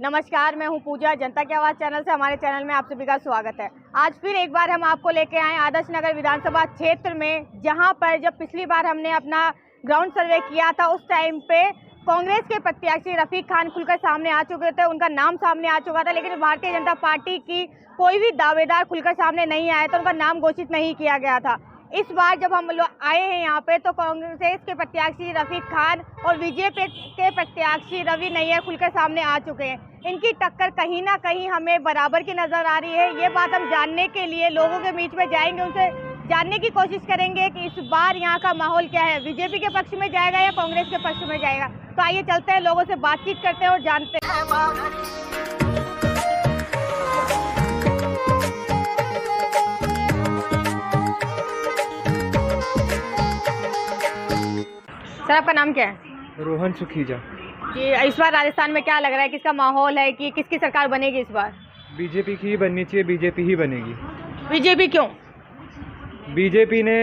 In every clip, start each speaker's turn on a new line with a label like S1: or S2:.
S1: नमस्कार, मैं हूं पूजा। जनता की आवाज़ चैनल से हमारे चैनल में आप सभी का स्वागत है। आज फिर एक बार हम आपको लेके आए आदर्श नगर विधानसभा क्षेत्र में, जहां पर जब पिछली बार हमने अपना ग्राउंड सर्वे किया था उस टाइम पे कांग्रेस के प्रत्याशी रफीक खान खुलकर सामने आ चुके थे, उनका नाम सामने आ चुका था। लेकिन भारतीय जनता पार्टी की कोई भी दावेदार खुलकर सामने नहीं आया था, उनका नाम घोषित नहीं किया गया था। इस बार जब हम लोग आए हैं यहाँ पे तो कांग्रेस के प्रत्याशी रफीक खान और बीजेपी के प्रत्याशी रवि नैयर खुलकर सामने आ चुके हैं। इनकी टक्कर कहीं ना कहीं हमें बराबर की नजर आ रही है। ये बात हम जानने के लिए लोगों के बीच में जाएंगे, उनसे जानने की कोशिश करेंगे कि इस बार यहाँ का माहौल क्या है, बीजेपी के पक्ष में जाएगा या कांग्रेस के पक्ष में जाएगा। तो आइए चलते हैं, लोगों से बातचीत करते हैं और जानते हैं। सर, आपका नाम क्या है?
S2: रोहन सुखीजा।
S1: जी, इस बार राजस्थान में क्या लग रहा है, किसका माहौल है कि किसकी सरकार बनेगी इस बार?
S2: बीजेपी की ही बननी चाहिए, बीजेपी ही बनेगी।
S1: बीजेपी क्यों?
S2: बीजेपी ने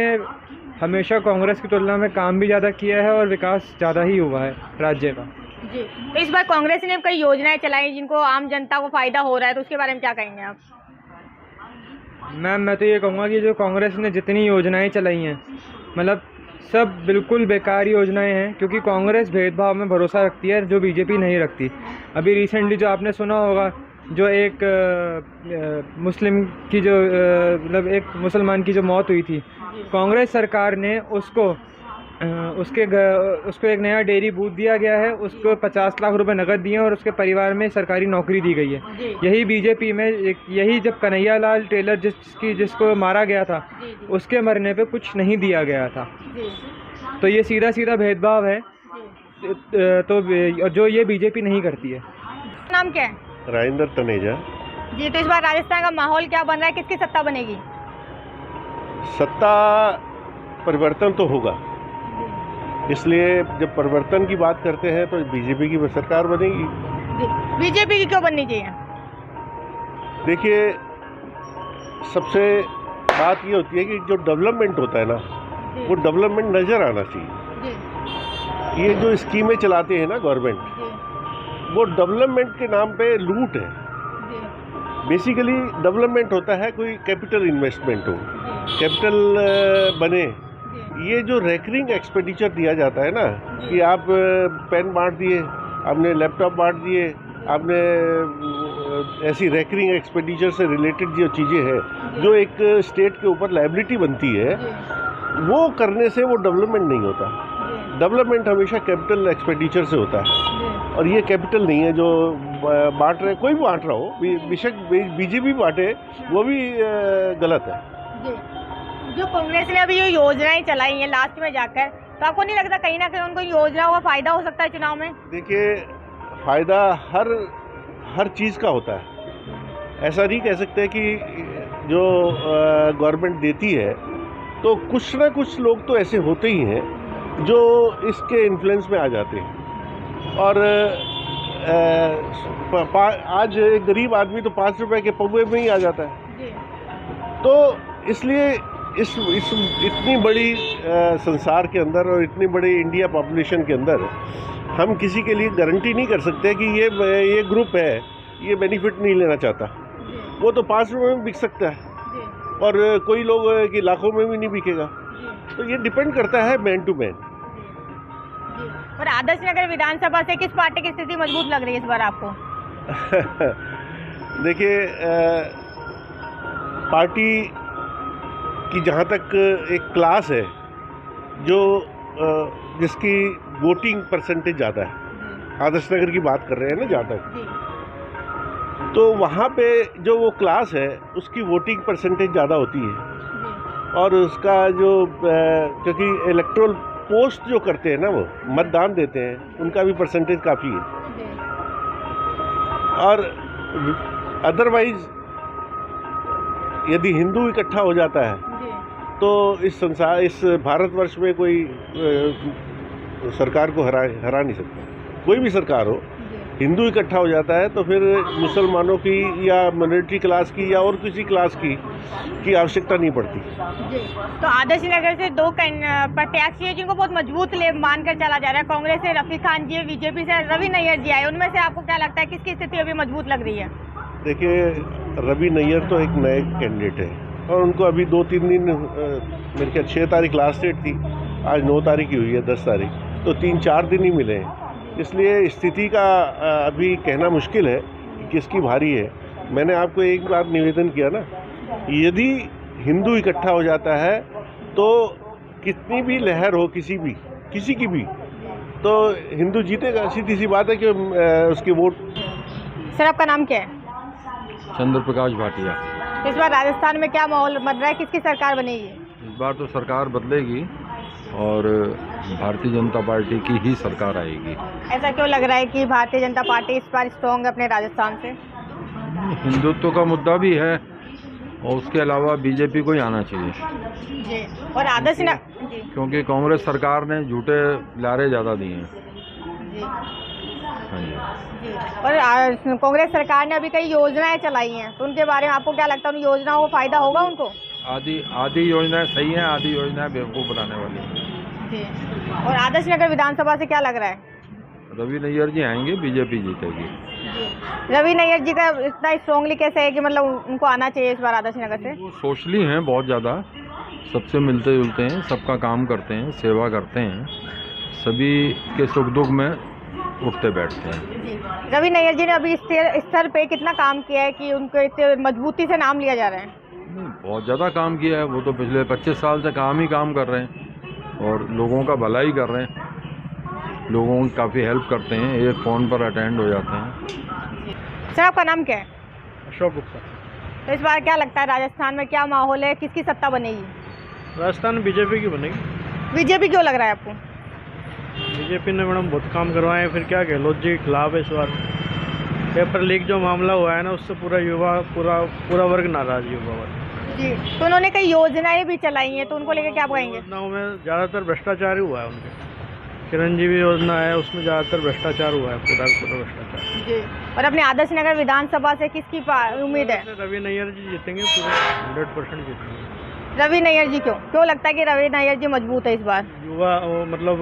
S2: हमेशा कांग्रेस की तुलना में काम भी ज़्यादा किया है और विकास ज़्यादा ही हुआ है राज्य का।
S1: जी, तो इस बार कांग्रेस ने कई योजनाएं चलाई जिनको आम जनता को फायदा हो रहा है, तो उसके बारे में क्या कहेंगे आप?
S2: मैम, मैं तो ये कहूँगा कि जो कांग्रेस ने जितनी योजनाएं चलाई हैं, मतलब सब बिल्कुल बेकार योजनाएं हैं, क्योंकि कांग्रेस भेदभाव में भरोसा रखती है जो बीजेपी नहीं रखती। अभी रिसेंटली जो आपने सुना होगा, जो एक मुस्लिम की जो मतलब एक मुसलमान की जो मौत हुई थी, कांग्रेस सरकार ने उसको एक नया डेयरी बूथ दिया गया है, उसको 50 लाख रुपए नकद दिए और उसके परिवार में सरकारी नौकरी दी गई है। यही बीजेपी में यही जब कन्हैया लाल टेलर जिसको मारा गया था, उसके मरने पे कुछ नहीं दिया गया था। तो ये सीधा सीधा भेदभाव है, तो जो ये बीजेपी नहीं करती है।
S1: नाम क्या है?
S3: राजेंद्र तनेजा।
S1: जी, तो इस बार राजस्थान का माहौल क्या बन रहा है, किसकी सत्ता बनेगी?
S3: सत्ता परिवर्तन तो होगा, इसलिए जब परिवर्तन की बात करते हैं तो बीजेपी की सरकार बनेगी।
S1: बीजेपी की क्यों बननी चाहिए?
S3: देखिए, सबसे बात ये होती है कि जो डेवलपमेंट होता है ना, वो डेवलपमेंट नज़र आना चाहिए। ये जो स्कीमें चलाते हैं ना गवर्नमेंट, वो डेवलपमेंट के नाम पे लूट है। बेसिकली डेवलपमेंट होता है कोई कैपिटल इन्वेस्टमेंट हो, कैपिटल बने। ये जो रेकरिंग एक्सपेंडिचर दिया जाता है ना, कि आप पेन बांट दिए, आपने लैपटॉप बांट दिए, आपने ऐसी रेकरिंग एक्सपेंडिचर से रिलेटेड जो चीज़ें हैं, जो एक स्टेट के ऊपर लायबिलिटी बनती है, वो करने से वो डेवलपमेंट नहीं होता। डेवलपमेंट हमेशा कैपिटल एक्सपेंडिचर से होता है, और ये कैपिटल नहीं है जो बांट रहे, कोई भी बांट रहा हो, बेशक बीजेपी बांटे, वो भी गलत है।
S1: जो कांग्रेस ने अभी ये योजनाएं चलाई हैं लास्ट में जाकर, तो आपको नहीं लगता कहीं ना कहीं उनको योजनाओं का फायदा हो सकता है चुनाव में?
S3: देखिए, फायदा हर चीज़ का होता है। ऐसा नहीं कह सकते कि जो गवर्नमेंट देती है, तो कुछ ना कुछ लोग तो ऐसे होते ही हैं जो इसके इन्फ्लुएंस में आ जाते हैं। और आज एक गरीब आदमी तो 5 रुपए के पौवे में ही आ जाता है। तो इसलिए इस इतनी बड़ी संसार के अंदर और इतनी बड़ी इंडिया पॉपुलेशन के अंदर हम किसी के लिए गारंटी नहीं कर सकते कि ये ग्रुप है, ये बेनिफिट नहीं लेना चाहता। वो तो 5 रुपये में बिक सकता है, और कोई लोग कि लाखों में भी नहीं बिकेगा। तो ये डिपेंड करता है मैन टू मैन।
S1: और आदर्श नगर विधानसभा से किस पार्टी की स्थिति मजबूत लग रही है इस बार आपको?
S3: देखिए, पार्टी कि जहाँ तक एक क्लास है जो जिसकी वोटिंग परसेंटेज ज़्यादा है, आदर्श नगर की बात कर रहे हैं ना जहाँ तक, तो वहाँ पे जो वो क्लास है उसकी वोटिंग परसेंटेज ज़्यादा होती है। और उसका जो क्योंकि इलेक्ट्रोल पोस्ट जो करते हैं ना, वो मतदान देते हैं, उनका भी परसेंटेज काफ़ी है। और अदरवाइज यदि हिंदू इकट्ठा हो जाता है तो इस भारतवर्ष में कोई सरकार को हरा नहीं सकता। कोई भी सरकार हो, हिंदू इकट्ठा हो जाता है तो फिर मुसलमानों की या मिनोरिटी क्लास की या और किसी क्लास की आवश्यकता नहीं पड़ती।
S1: जी, तो आदर्श नगर से दो प्रत्याशी है जिनको बहुत मजबूत मानकर चला जा रहा है। कांग्रेस से रफीक खान जी, बीजेपी से रवि नैयर जी आए। उनमें से आपको क्या लगता है किसकी स्थिति अभी मजबूत लग रही है?
S3: देखिए, रवि नैयर तो एक नए कैंडिडेट है और उनको अभी 2-3 दिन, मेरे ख्याल 6 तारीख लास्ट डेट थी, आज 9 तारीख ही हुई है, 10 तारीख, तो 3-4 दिन ही मिले हैं। इसलिए स्थिति का अभी कहना मुश्किल है कि किसकी भारी है। मैंने आपको एक बार निवेदन किया ना, यदि हिंदू इकट्ठा हो जाता है तो कितनी भी लहर हो किसी की भी, तो हिंदू जीतेगा। सीधी सी बात है कि उसके वोट।
S1: सर, आपका नाम क्या है?
S4: चंद्र प्रकाश भाटिया।
S1: इस बार राजस्थान में क्या माहौल बन रहा है, किसकी सरकार बनेगी?
S4: इस बार तो सरकार बदलेगी और भारतीय जनता पार्टी की ही सरकार आएगी।
S1: ऐसा क्यों लग रहा है कि भारतीय जनता पार्टी इस बार स्ट्रॉन्ग है अपने राजस्थान से?
S4: हिंदुत्व का मुद्दा भी है और उसके अलावा बीजेपी को ही आना चाहिए।
S1: जी, और आदर्श जी,
S4: क्योंकि कांग्रेस सरकार ने झूठे लारे ज़्यादा दिए हैं।
S1: जी,
S4: हाँ जी।
S1: जी, और कांग्रेस सरकार ने अभी कई योजनाएं चलाई हैं, तो उनके बारे में आपको क्या लगता है? उन योजनाओं को फायदा होगा उनको?
S4: आधी योजनाएं सही हैं, आधी योजनाएं बेवकूफ़ बनाने वाली हैं।
S1: जी, और आदर्श नगर विधानसभा से क्या लग रहा है?
S4: रवि नैयर जी आएंगे, बीजेपी जीतेगी।
S1: रवि नैयर जी का इतना स्ट्रांगली कैसे है कि मतलब उनको आना चाहिए इस बार आदर्श नगर से?
S4: वो सोशली हैं बहुत ज़्यादा, सबसे मिलते जुलते हैं, सबका काम करते हैं, सेवा करते हैं, सभी के सुख दुख में उठते बैठते हैं।
S1: रवि नैयर जी ने अभी इस स्तर पे कितना काम किया है कि उनको इतने मजबूती से नाम लिया जा रहा है?
S4: बहुत ज़्यादा काम किया है। वो तो पिछले 25 साल से काम कर रहे हैं और लोगों का भलाई कर रहे हैं, लोगों की काफ़ी हेल्प करते हैं, एक फ़ोन पर अटेंड हो जाते हैं।
S1: सर, आपका नाम क्या है?
S2: अशोक गुप्ता।
S1: तो इस बार क्या लगता है राजस्थान में क्या माहौल है, किसकी सत्ता बनेगी?
S2: राजस्थान में बीजेपी की बनेगी।
S1: बीजेपी क्यों लग रहा है आपको?
S2: बीजेपी ने मैडम बहुत काम करवाए हैं, फिर क्या गहलोत जी के खिलाफ है इस बार। पेपर लीक जो मामला हुआ है ना, उससे पूरा वर्ग नाराज युवा वर्ग।
S1: जी, तो उन्होंने कई योजनाएं भी चलाई हैं, तो उनको लेकर क्या कहेंगे?
S2: योजनाओं में ज़्यादातर भ्रष्टाचार ही हुआ है उनके। चिरंजीवी योजना है, उसमें ज़्यादातर भ्रष्टाचार हुआ है, पूरा भ्रष्टाचार।
S1: जी, और अपने आदर्श नगर विधानसभा से किसकी उम्मीद है?
S2: रवि नैयर जी जीतेंगे, पूरे 100% जीतेंगे।
S1: रवि नैयर जी क्यों लगता है कि रवि नैयर जी मजबूत है इस बार?
S2: युवा मतलब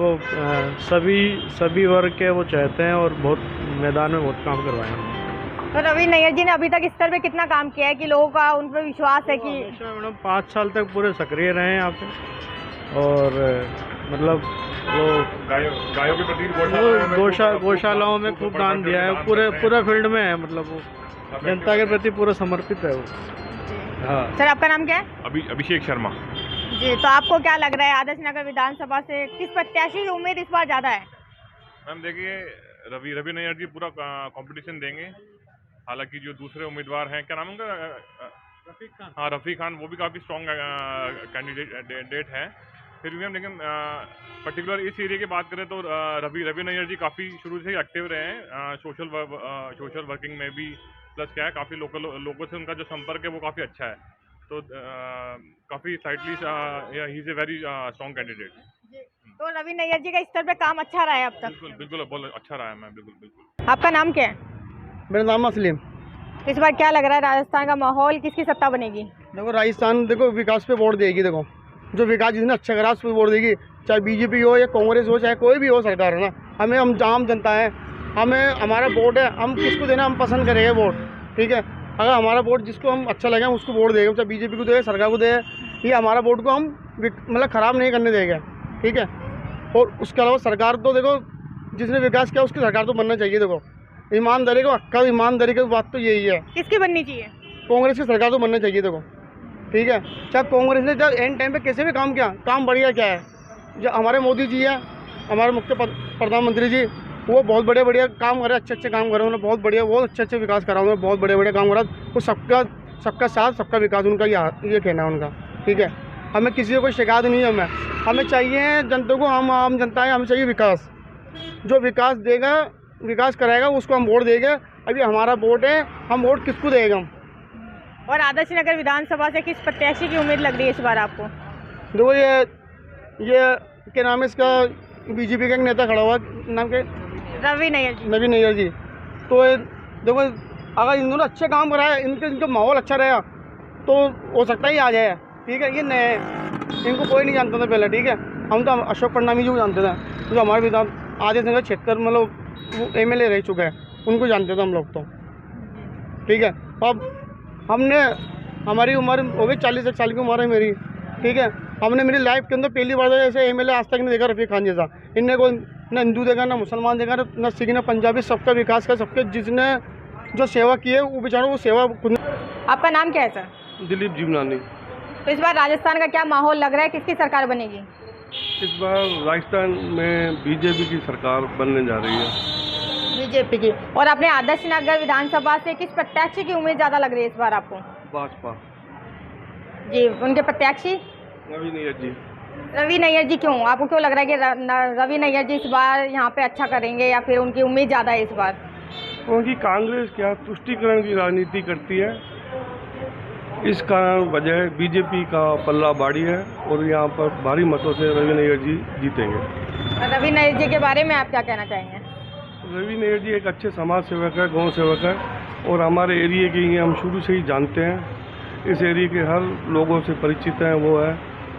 S2: सभी वर्ग के वो चाहते हैं और बहुत मैदान में बहुत काम करवाए हैं।
S1: तो रवि नैयर जी ने अभी तक इस स्तर पे कितना काम किया है कि लोगों का उन पर विश्वास है कि?
S2: मैडम 5 साल तक पूरे सक्रिय रहे हैं यहाँ पे और मतलब वो गायों के प्रति गौशालाओं में खूब दान दिया है, पूरा फील्ड में है, मतलब वो जनता के प्रति पूरा समर्पित है वो। हाँ।
S1: सर, आपका नाम क्या है?
S5: अभिषेक शर्मा।
S1: जी, तो आपको क्या लग रहा है आदर्श नगर विधानसभा से किस प्रत्याशी की उम्मीद इस बार ज़्यादा है?
S5: मैम देखिए, रवि नैयर जी पूरा कंपटीशन देंगे। हालांकि जो दूसरे उम्मीदवार हैं, क्या नाम है उनका? रफीक खान। हाँ, रफीक खान, वो भी काफ़ी स्ट्रॉन्ग कैंडिडेट है। फिर भी हम लेकिन पर्टिकुलर इस एरिया की बात करें तो रवि नैयर जी काफ़ी शुरू से ही एक्टिव रहे हैं सोशल वर्किंग में भी, प्लस क्या है काफ़ी लोगों से उनका जो संपर्क है वो काफ़ी अच्छा है, तो काफ़ी साइडली ही is a very strong candidate.
S1: तो रवि नैयर जी का स्तर पे काम अच्छा रहा है अब तक?
S5: बिल्कुल बहुत अच्छा रहा है मैम, बिल्कुल।
S1: आपका नाम क्या है?
S6: मेरा नाम असलीम।
S1: इस बार क्या लग रहा है राजस्थान का माहौल, किसकी सत्ता बनेगी?
S6: देखो, राजस्थान देखो विकास पे वोट देगी। देखो, जो विकास जिसने अच्छा करा उस पर वोट देगी, चाहे बीजेपी हो या कांग्रेस हो, चाहे कोई भी हो सरकार है ना। हम आम जनता है, हमारा वोट है, हम किसको देना हम पसंद करेंगे वोट, ठीक है। अगर हमारा वोट जिसको हम अच्छा लगे हम उसको वोट देंगे, चाहे बीजेपी को दे, सरकार को दे, ये हमारा वोट को हम मतलब ख़राब नहीं करने देंगे, ठीक है। और उसके अलावा सरकार तो देखो जिसने विकास किया उसकी सरकार तो बनना चाहिए। देखो, ईमानदारी को हक्का ईमानदारी की बात तो यही है।
S1: किसकी बननी चाहिए?
S6: कांग्रेस की सरकार तो बनना चाहिए। देखो, ठीक है, चाहे कांग्रेस ने जब एंड टाइम पे कैसे भी काम किया, काम बढ़िया क्या है, जो हमारे मोदी जी हैं, हमारे मुख्य प्रधानमंत्री जी, वो बहुत बढ़िया काम कर रहे हैं, अच्छे काम कर रहे हैं, उन्होंने बहुत अच्छे विकास करा, उन्होंने बहुत बढ़िया काम करा। वो सबका साथ सबका विकास, उनका ये कहना है उनका, ठीक है। हमें किसी को कोई शिकायत नहीं है, हमें चाहिए जनता को, हम आम जनता है, हमें चाहिए विकास। जो विकास देगा, विकास कराएगा, उसको हम वोट देंगे। अभी हमारा वोट है, हम वोट किसको देंगे हम।
S1: और आदर्श नगर विधानसभा से किस प्रत्याशी की उम्मीद लग रही है इस बार आपको?
S6: देखो, ये क्या नाम है इसका, बीजेपी का एक नेता खड़ा हुआ, नाम क्या?
S1: रवि नैयर जी।
S6: रवि नैयर जी, तो देखो अगर इन दोनों अच्छे काम कराए, इनका माहौल अच्छा रहेगा तो हो सकता है ये आ जाए। ठीक है, ये नए हैं, इनको कोई नहीं जानता था पहले। ठीक है, हम तो अशोक परनामी जी को जानते थे, तो हमारे विधान आधे से 76 मतलब MLA रह चुके हैं, उनको जानते थे हम लोग तो। ठीक है, अब हमने हमारी उम्र हो गई 41 साल की उम्र है मेरी। ठीक है, हमने मेरी लाइफ के अंदर पहली बार ऐसे MLA आज तक नहीं देखा रफ़ीक खान जैसा। इनने कोई न हिंदू देखा, ना मुसलमान देखा, ना सिख, ना पंजाबी, सबका विकास का, सबके जिसने जो सेवा की है वो बेचारों वो सेवा खुद।
S1: आपका नाम क्या है सर?
S3: दिलीप जीवनानी।
S1: तो इस बार राजस्थान का क्या माहौल लग रहा है, किसकी सरकार बनेगी?
S3: इस बार राजस्थान में BJP की सरकार बनने जा रही है।
S1: बीजेपी की। और अपने आदर्श नगर विधानसभा से किस प्रत्याशी की उम्मीद ज़्यादा लग रही है इस बार आपको?
S3: भाजपा।
S1: जी, उनके प्रत्याशी
S3: रवि नैयर जी।
S1: रवि नैयर जी क्यों? आपको क्यों लग रहा है कि रवि नैयर जी इस बार यहाँ पे अच्छा करेंगे, या फिर उनकी उम्मीद ज़्यादा है इस बार?
S3: क्योंकि कांग्रेस क्या तुष्टीकरण की राजनीति करती है, इस कारण वजह BJP का पल्ला भारी है और यहाँ पर भारी मतों से रवि नैयर जी जीतेंगे।
S1: रवि नैयर जी के बारे में आप क्या कहना चाहेंगे?
S3: रवि नैयर जी एक अच्छे समाज सेवक है, गौ सेवक है, और हमारे एरिया के ही हम शुरू से ही जानते हैं। इस एरिया के हर लोगों से परिचित हैं वो है,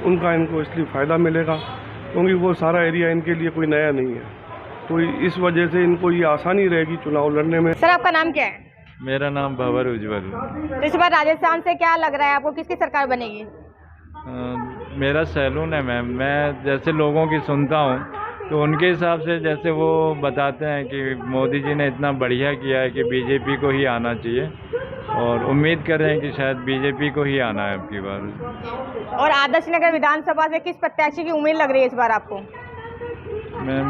S3: उनका इनको इसलिए फ़ायदा मिलेगा क्योंकि वो सारा एरिया इनके लिए कोई नया नहीं है, तो इस वजह से इनको ये आसानी रहेगी चुनाव लड़ने में।
S1: सर आपका नाम क्या है?
S4: मेरा नाम भंवर उज्ज्वल।
S1: तो इस बार राजस्थान से क्या लग रहा है आपको, किसकी सरकार बनेगी?
S4: मेरा सैलून है मैम, मैं जैसे लोगों की सुनता हूँ तो उनके हिसाब से जैसे वो बताते हैं कि मोदी जी ने इतना बढ़िया किया है कि BJP को ही आना चाहिए, और उम्मीद कर रहे हैं कि शायद BJP को ही आना है अब की बार।
S1: और आदर्श नगर विधानसभा से किस प्रत्याशी की उम्मीद लग रही है इस बार आपको?
S4: मैम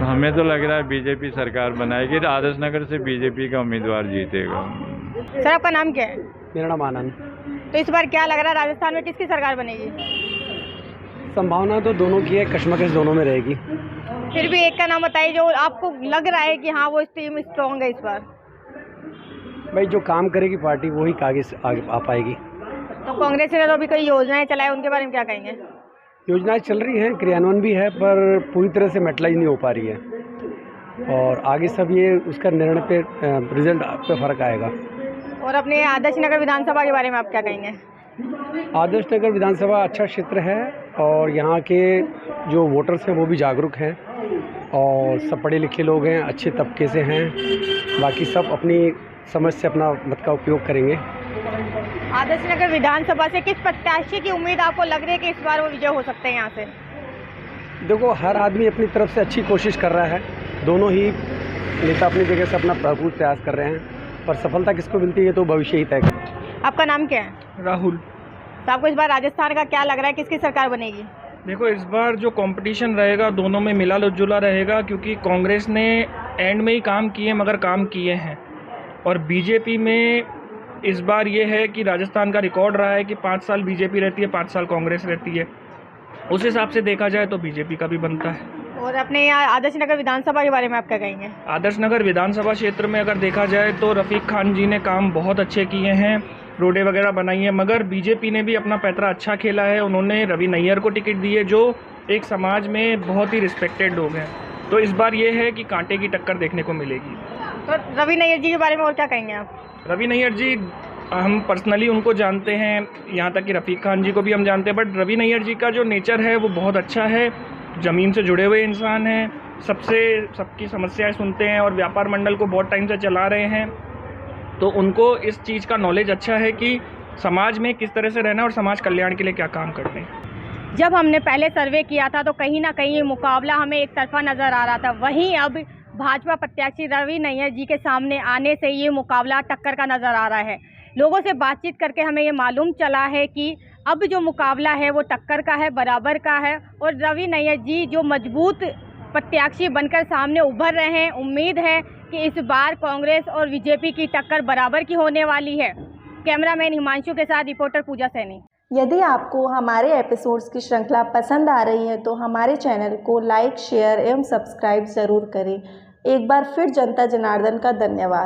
S4: हमें तो लग रहा है BJP सरकार बनाएगी, आदर्श नगर से BJP का उम्मीदवार जीतेगा।
S1: सर आपका नाम क्या है?
S6: मेरा नाम आनंद।
S1: तो इस बार क्या लग रहा है राजस्थान में किसकी सरकार बनेगी?
S6: संभावना तो दोनों की है, कश्मकश दोनों में रहेगी।
S1: फिर भी एक का नाम बताइए जो आपको लग रहा है कि हाँ वो टीम स्ट्रॉन्ग है इस बार।
S6: भाई जो काम करेगी पार्टी वो ही आगे आ पाएगी।
S1: तो कांग्रेस ने तो अभी कई योजनाएं चलाई, उनके बारे में क्या कहेंगे?
S6: योजनाएं चल रही हैं, क्रियान्वयन भी है, पर पूरी तरह से मेटलाइज नहीं हो पा रही है, और आगे सब ये उसका निर्णय पे रिजल्ट पे फर्क आएगा।
S1: और अपने आदर्श नगर विधानसभा के बारे में आप क्या कहेंगे?
S6: आदर्श नगर विधानसभा अच्छा क्षेत्र है, और यहाँ के जो वोटर्स हैं वो भी जागरूक हैं, और सब पढ़े लिखे लोग हैं, अच्छे तबके से हैं, बाकी सब अपनी समझ से अपना मत का उपयोग करेंगे।
S1: आदर्श नगर विधानसभा से किस प्रत्याशी की उम्मीद आपको लग रही है कि इस बार वो विजय हो सकते हैं यहाँ से?
S6: देखो हर आदमी अपनी तरफ से अच्छी कोशिश कर रहा है, दोनों ही नेता अपनी जगह से अपना भरपूर प्रयास कर रहे हैं, पर सफलता किसको मिलती है तो भविष्य ही तय करेगा।
S1: आपका नाम क्या है?
S2: राहुल।
S1: तो आपको इस बार राजस्थान का क्या लग रहा है, किसकी सरकार बनेगी?
S2: देखो इस बार जो कंपटीशन रहेगा दोनों में मिला जुला रहेगा, क्योंकि कांग्रेस ने एंड में ही काम किए मगर काम किए हैं, और BJP में इस बार ये है कि राजस्थान का रिकॉर्ड रहा है कि 5 साल BJP रहती है, 5 साल कांग्रेस रहती है, उस हिसाब से देखा जाए तो BJP का भी बनता है।
S1: और अपने यहाँ आदर्श नगर विधानसभा के बारे में आप क्या कहेंगे?
S2: आदर्श नगर विधानसभा क्षेत्र में अगर देखा जाए तो रफ़ीक खान जी ने काम बहुत अच्छे किए हैं, रोडें वगैरह बनाई हैं, मगर BJP ने भी अपना पैतरा अच्छा खेला है। उन्होंने रवि नैयर को टिकट दी है जो एक समाज में बहुत ही रिस्पेक्टेड लोग हैं, तो इस बार ये है कि कांटे की टक्कर देखने को मिलेगी।
S1: तो रवि नैयर जी के बारे में और क्या कहेंगे आप?
S2: रवि नैयर जी हम पर्सनली उनको जानते हैं, यहाँ तक कि रफ़ीक खान जी को भी हम जानते हैं, बट रवि नैयर जी का जो नेचर है वो बहुत अच्छा है, ज़मीन से जुड़े हुए इंसान हैं, सबकी समस्याएं सुनते हैं, और व्यापार मंडल को बहुत टाइम से चला रहे हैं, तो उनको इस चीज़ का नॉलेज अच्छा है कि समाज में किस तरह से रहना और समाज कल्याण के लिए क्या काम करते हैं।
S1: जब हमने पहले सर्वे किया था तो कहीं ना कहीं ये मुकाबला हमें एक तरफा नज़र आ रहा था, वहीं अब भाजपा प्रत्याशी रवि नैयर जी के सामने आने से ये मुकाबला टक्कर का नज़र आ रहा है। लोगों से बातचीत करके हमें ये मालूम चला है कि अब जो मुकाबला है वो टक्कर का है, बराबर का है, और रवि नैयर जी जो मजबूत प्रत्याशी बनकर सामने उभर रहे हैं। उम्मीद है कि इस बार कांग्रेस और BJP की टक्कर बराबर की होने वाली है। कैमरामैन हिमांशु के साथ रिपोर्टर पूजा सैनी।
S7: यदि आपको हमारे एपिसोड्स की श्रृंखला पसंद आ रही है तो हमारे चैनल को लाइक, शेयर एवं सब्सक्राइब ज़रूर करें। एक बार फिर जनता जनार्दन का धन्यवाद।